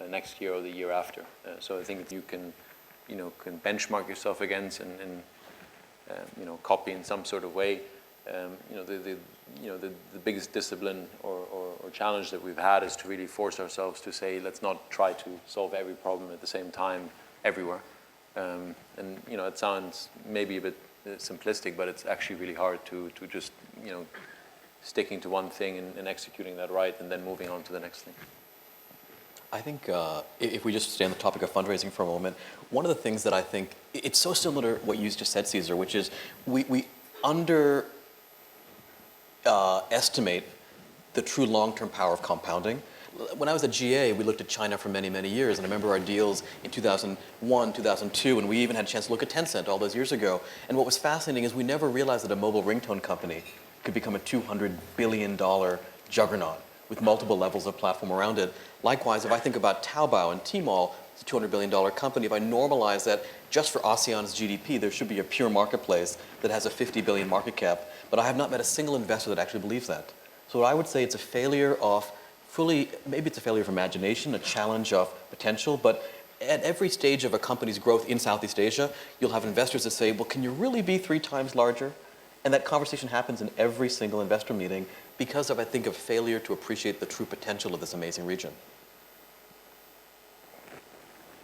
next year or the year after. So I think you can benchmark yourself against and copy in some sort of way. The biggest discipline or challenge that we've had is to really force ourselves to say, let's not try to solve every problem at the same time everywhere. It sounds maybe a bit simplistic, but it's actually really hard to just sticking to one thing and executing that right, and then moving on to the next thing. I think if we just stay on the topic of fundraising for a moment, one of the things that I think, it's so similar to what you just said, Cesar, which is we underestimate the true long-term power of compounding. When I was at GA, we looked at China for many, many years, and I remember our deals in 2001, 2002, and we even had a chance to look at Tencent all those years ago. And what was fascinating is we never realized that a mobile ringtone company could become a $200 billion juggernaut with multiple levels of platform around it. Likewise, if I think about Taobao and Tmall, it's a $200 billion company. If I normalize that just for ASEAN's GDP, there should be a pure marketplace that has a 50 billion market cap. But I have not met a single investor that actually believes that. So I would say it's a failure of maybe it's a failure of imagination, a challenge of potential, but at every stage of a company's growth in Southeast Asia, you'll have investors that say, well, can you really be 3 times larger? And that conversation happens in every single investor meeting because of, I think, a failure to appreciate the true potential of this amazing region.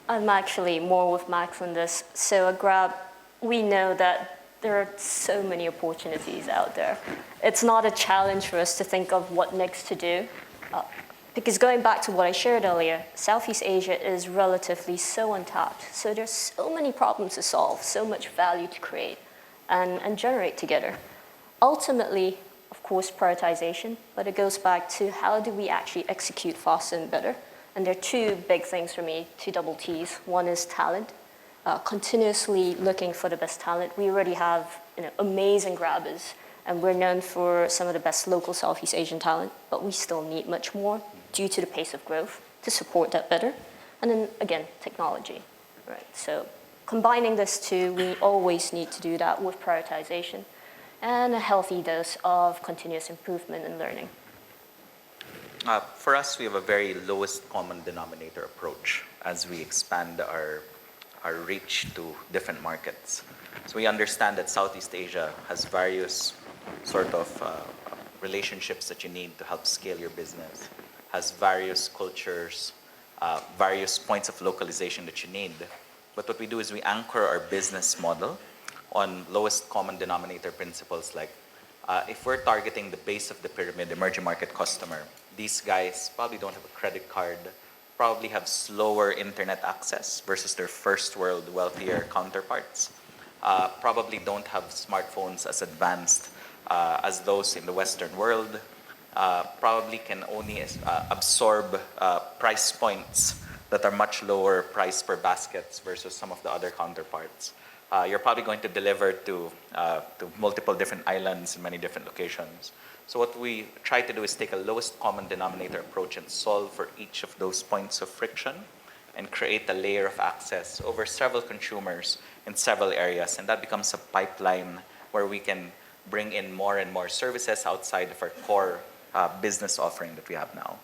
I'm actually more with Max on this. So at Grab, we know that there are so many opportunities out there. It's not a challenge for us to think of what next to do. Because going back to what I shared earlier, Southeast Asia is relatively so untapped. So there's so many problems to solve, so much value to create and generate together. Ultimately, of course, prioritization, but it goes back to how do we actually execute faster and better? And there are 2 big things for me, 2 double T's. One is talent, continuously looking for the best talent. We already have amazing grabbers, and we're known for some of the best local Southeast Asian talent, but we still need much more due to the pace of growth to support that better. And then again, technology, right? So combining this 2, we always need to do that with prioritization and a healthy dose of continuous improvement and learning. For us, we have a very lowest common denominator approach as we expand our reach to different markets. So we understand that Southeast Asia has various sort of relationships that you need to help scale your business, has various cultures, various points of localization that you need. But what we do is we anchor our business model on lowest common denominator principles, like if we're targeting the base of the pyramid, emerging market customer, these guys probably don't have a credit card, probably have slower internet access versus their first world wealthier counterparts, probably don't have smartphones as advanced as those in the Western world, probably can only absorb price points that are much lower price per baskets versus some of the other counterparts. You're probably going to deliver to multiple different islands in many different locations. So what we try to do is take a lowest common denominator approach and solve for each of those points of friction and create a layer of access over several consumers in several areas. And that becomes a pipeline where we can bring in more and more services outside of our core business offering that we have now.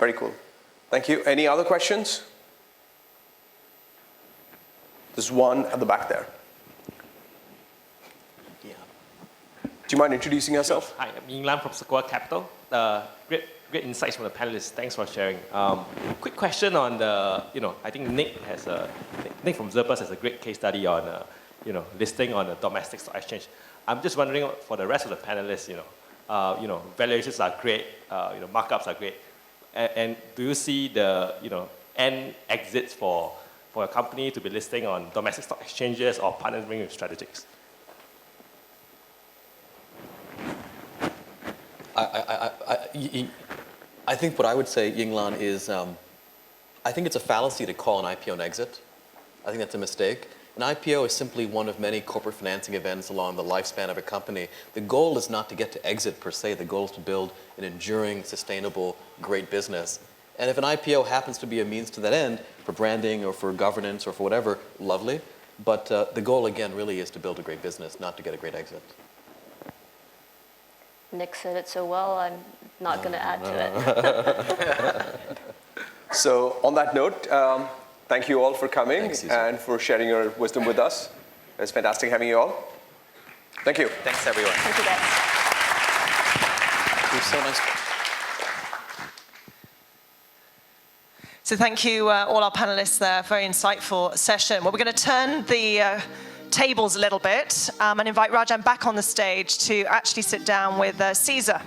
Very cool. Thank you. Any other questions? There's one at the back there. Yeah. Do you mind introducing yourself? Hi, I'm Ying Lam from Sequoia Capital. Great insights from the panelists. Thanks for sharing. Quick question on I think Nick from Zerpas has a great case study on, listing on a domestic stock exchange. I'm just wondering for the rest of the panelists, valuations are great, markups are great, and do you see the, end exits for a company to be listing on domestic stock exchanges or partnering with strategics? I think what I would say, Yinglan, is I think it's a fallacy to call an IPO an exit. I think that's a mistake. An IPO is simply one of many corporate financing events along the lifespan of a company. The goal is not to get to exit per se. The goal is to build an enduring, sustainable, great business. And if an IPO happens to be a means to that end, for branding or for governance or for whatever, lovely. But the goal, again, really is to build a great business, not to get a great exit. Nick said it so well, I'm not going to add to it. So on that note, thank you all for coming Thanks, Cesar. and for sharing your wisdom with us. It's fantastic having you all. Thank you. Thanks, everyone. Thank you, guys. It was so nice. So thank you, all our panelists there. Very insightful session. Well, we're going to turn the tables a little bit and invite Rajan back on the stage to actually sit down with Cesar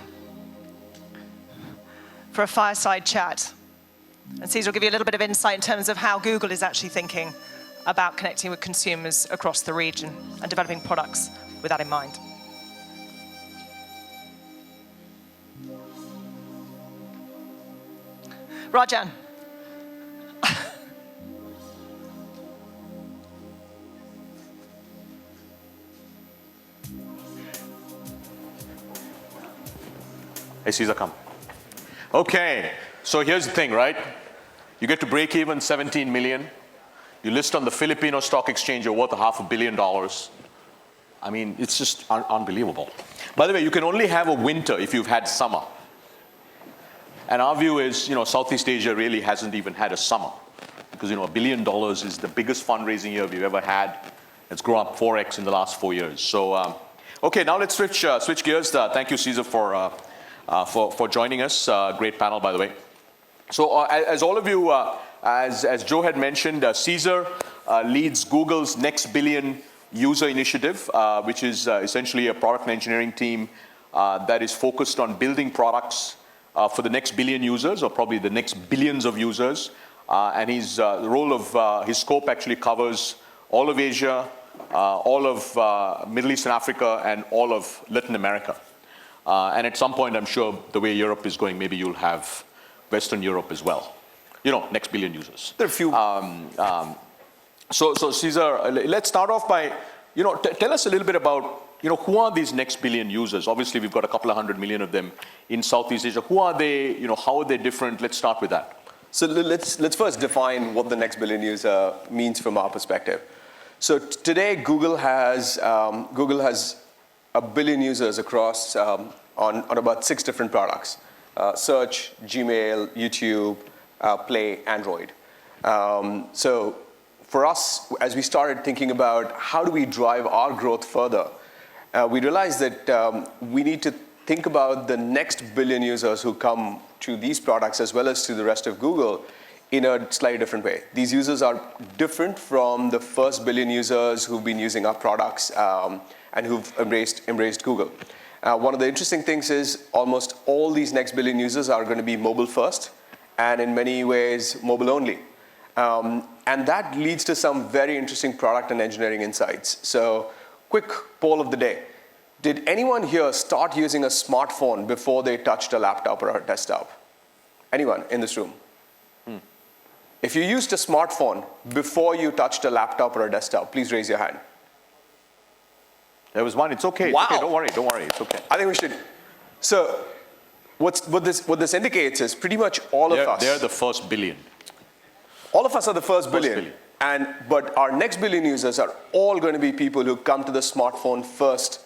for a fireside chat. And Cesar will give you a little bit of insight in terms of how Google is actually thinking about connecting with consumers across the region and developing products with that in mind. Rajan. Hey, Cesar, come. Okay, so here's the thing, right? You get to break even 17 million. You list on the Filipino stock exchange, you're worth $500 million. I mean, it's just unbelievable. By the way, you can only have a winter if you've had summer. And our view is, Southeast Asia really hasn't even had a summer. Because, $1 billion is the biggest fundraising year we've ever had. It's grown up 4x in the last 4 years. So, okay, now let's switch gears. Thank you, Cesar, for joining us. Great panel, by the way. So as all of you, as Joe had mentioned, Cesar leads Google's Next Billion User Initiative, which is essentially a product and engineering team that is focused on building products for the next billion users, or probably the next billions of users. And his scope actually covers all of Asia, all of Middle East and Africa, and all of Latin America. And at some point, I'm sure the way Europe is going, maybe you'll have Western Europe as well. Next billion users. There are a few. So Cesar, let's start off by, tell us a little bit about, who are these next billion users? Obviously, we've got a couple of 100 million of them in Southeast Asia. Who are they? How are they different? Let's start with that. So let's first define what the next billion user means from our perspective. So today, Google has 1 billion users across on about 6 different products: Search, Gmail, YouTube, Play, Android. So for us, as we started thinking about how do we drive our growth further, we realized that we need to think about the next billion users who come to these products as well as to the rest of Google in a slightly different way. These users are different from the first billion users who've been using our products and who've embraced Google. One of the interesting things is almost all these next billion users are going to be mobile first, and in many ways mobile only. And that leads to some very interesting product and engineering insights. So quick poll of the day. Did anyone here start using a smartphone before they touched a laptop or a desktop? Anyone in this room? If you used a smartphone before you touched a laptop or a desktop, please raise your hand. There was one. It's okay. Wow. It's okay. Don't worry. It's okay. I think we should. So what this indicates is pretty much all of us. They're the first billion. All of us are the first billion. But our next billion users are all going to be people who come to the smartphone first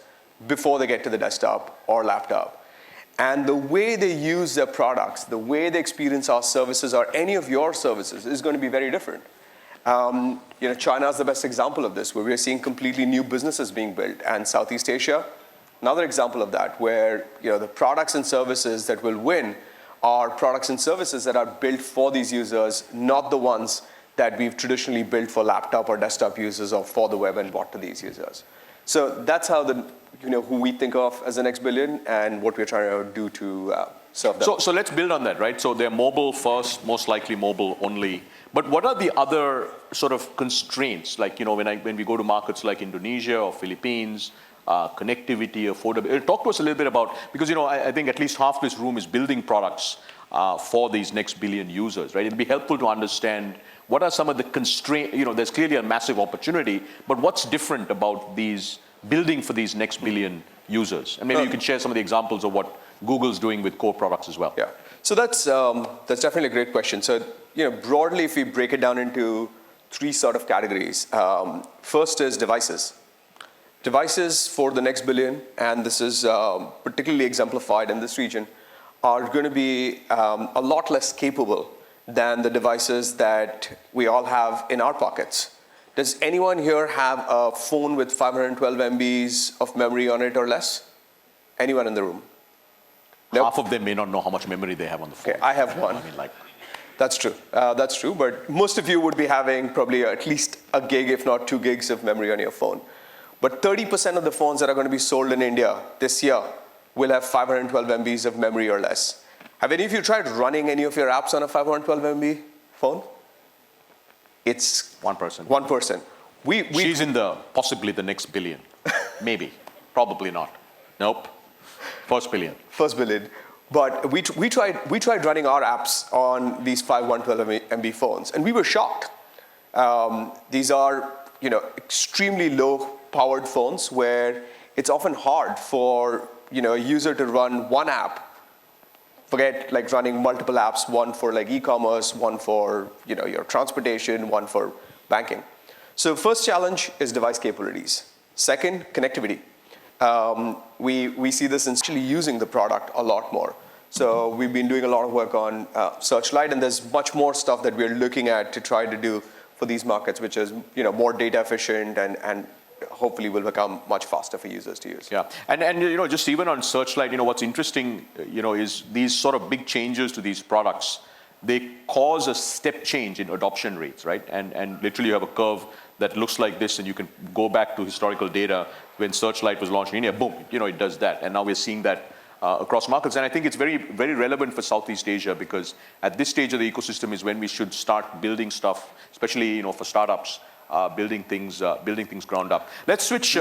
before they get to the desktop or laptop. And the way they use their products, the way they experience our services or any of your services is going to be very different. China is the best example of this, where we are seeing completely new businesses being built. And Southeast Asia, another example of that, where the products and services that will win are products and services that are built for these users, not the ones that we've traditionally built for laptop or desktop users or for the web and brought to these users. So that's how who we think of as the next billion and what we're trying to do to serve them. So let's build on that, right? So they're mobile first, most likely mobile only. But what are the other sort of constraints? Like, when we go to markets like Indonesia or Philippines, connectivity, affordability. Talk to us a little bit about, because, I think at least half this room is building products for these next billion users, right? It'd be helpful to understand what are some of the constraints. There's clearly a massive opportunity, but what's different about these building for these next billion users? And maybe you could share some of the examples of what Google's doing with core products as well. Yeah. So that's definitely a great question. So, broadly, if we break it down into 3 sort of categories, first is devices. Devices for the next billion, and this is particularly exemplified in this region, are going to be a lot less capable than the devices that we all have in our pockets. Does anyone here have a phone with 512 MBs of memory on it or less? Anyone in the room? Nope. Half of them may not know how much memory they have on the phone. Okay, I have one. I mean, like, That's true. That's true. But most of you would be having probably at least a gig, if not 2 gigs of memory on your phone. But 30% of the phones that are going to be sold in India this year will have 512 MBs of memory or less. Have any of you tried running any of your apps on a 512 MB phone? It's one person. One person. She's in the possibly the next billion. Maybe. Probably not. Nope. First billion. First billion. But we tried running our apps on these 512 MB phones, and we were shocked. These are extremely low-powered phones where it's often hard for a user to run one app. Forget like running multiple apps, one for like e-commerce, one for your transportation, one for banking. So first challenge is device capabilities. Second, connectivity. We see this in actually using the product a lot more. So we've been doing a lot of work on Searchlight, and there's much more stuff that we're looking at to try to do for these markets, which is more data efficient and hopefully will become much faster for users to use. Yeah, and just even on Searchlight, what's interesting, is these sort of big changes to these products, they cause a step change in adoption rates, right? And literally you have a curve that looks like this, and you can go back to historical data when Searchlight was launched in India, boom, it does that. And now we're seeing that across markets. And I think it's very, very relevant for Southeast Asia, because at this stage of the ecosystem is when we should start building stuff, especially for startups, building things ground up. Let's switch.